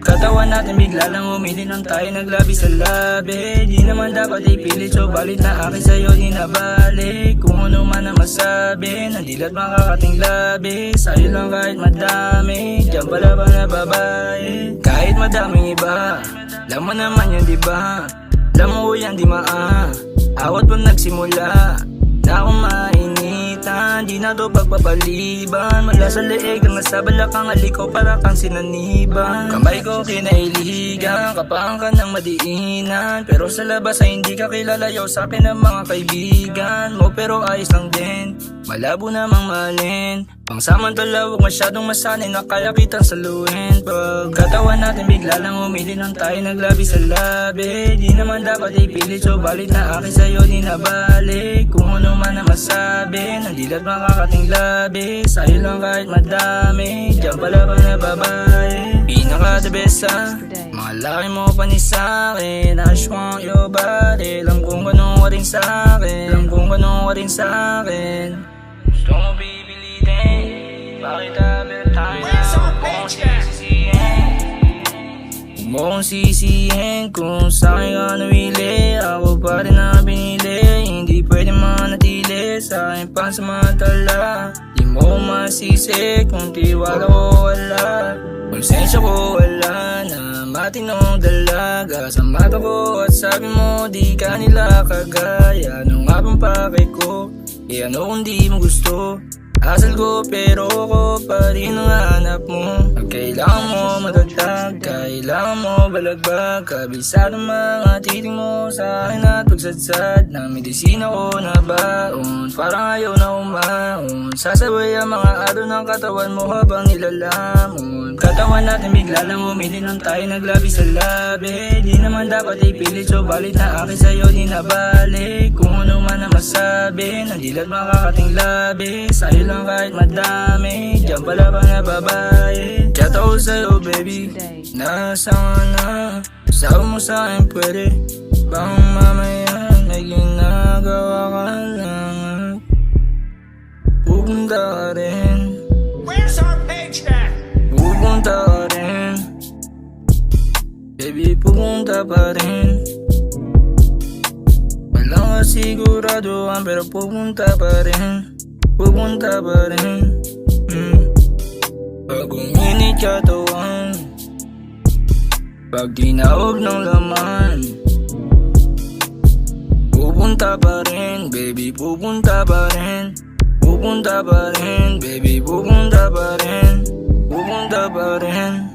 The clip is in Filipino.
Katawan natin bigla lang umili nang tayo naglabi sa labi. Di naman dapat ipilit, so balit na akin sa'yo di nabalik. Kung ano man ang masabi, nandilat makakating labi. Sa'yo lang kahit madami, diyan pala ba na babae? Kahit madaming iba, alam mo naman yun diba? Alam mo yan di awat pa nagsimula na akong mainitan, di na to pagpapaliban. Mula sa leeg hanggang sa balakang aliko para kang sinaniban. Kamay ko kinailigan, kapaan ka ng madiinan. Pero sa labas ay hindi ka kilalayo sa akin ng mga kaibigan mo. Pero ayos lang din, malabo namang malin. Pangsamantala huwag masyadong masanay na kaya kitang saluhin. Pagkatawan natin bigla lang umili nang tayo naglabi sa labi. Di naman dapat ipilit, so balit na akin sa'yo di nabalik. Kung ano man ang masabi, nandilat makakating labi. Sa'yo lang kahit madami, diyan pala ba na babae? Pinaka the best mga laki mo pa ni sa'kin. I just want your body. Alam kung ganun ka rin sa'kin, alam kung ganun ka rin sa'kin. Gusto mo bibilitin, bakit haber tayo na huwag mong sisisihin? Huwag mong sisihin kung sa'kin ka nawili. Ako pa rin na binili, hindi pwede manatili sa aking pansamantala. Di mo masisi kung tiwala ko wala, konsensya ko wala na matinong dalaga. Sa mata ko at sabi mo di ka nila kagaya. Ano nga bang pakay ko? Ano kung di mo gusto? Asal ko pero ako pa rin ang hanap mo. Kailangan mo madagdag, kailangan mo balagbag. Kabisado mga titing mo sa akin at pagsadsad na medisina ko na baon, parang ayaw na umaon. Sasabay ang mga ado ng katawan mo habang nilalamon. Katawan natin bigla lang umili nang tayo naglabi sa labi. Di naman dapat ipilit, so balit na akin sa'yo di nabalik. Kung ano man ang masabi, nandilat makakating labi. Sa'yo lang kahit madami, diyan pala ba na babae? Chat ako sa'yo baby, nasaan ka na? Sabi mo sa'kin pwede bang mamaya may ginagawa ka lang? Pupunta ka rin, Where's our paycheck? pupunta ka rin, baby pupunta pa rin. Walang kasiguraduhan pero pupunta pa rin, pupunta pa rin. Pag uminit katawan, pag tinawag ng laman, pupunta pa rin, baby pupunta pa rin, pupunta pa rin, baby pupunta pa rin, pupunta pa rin.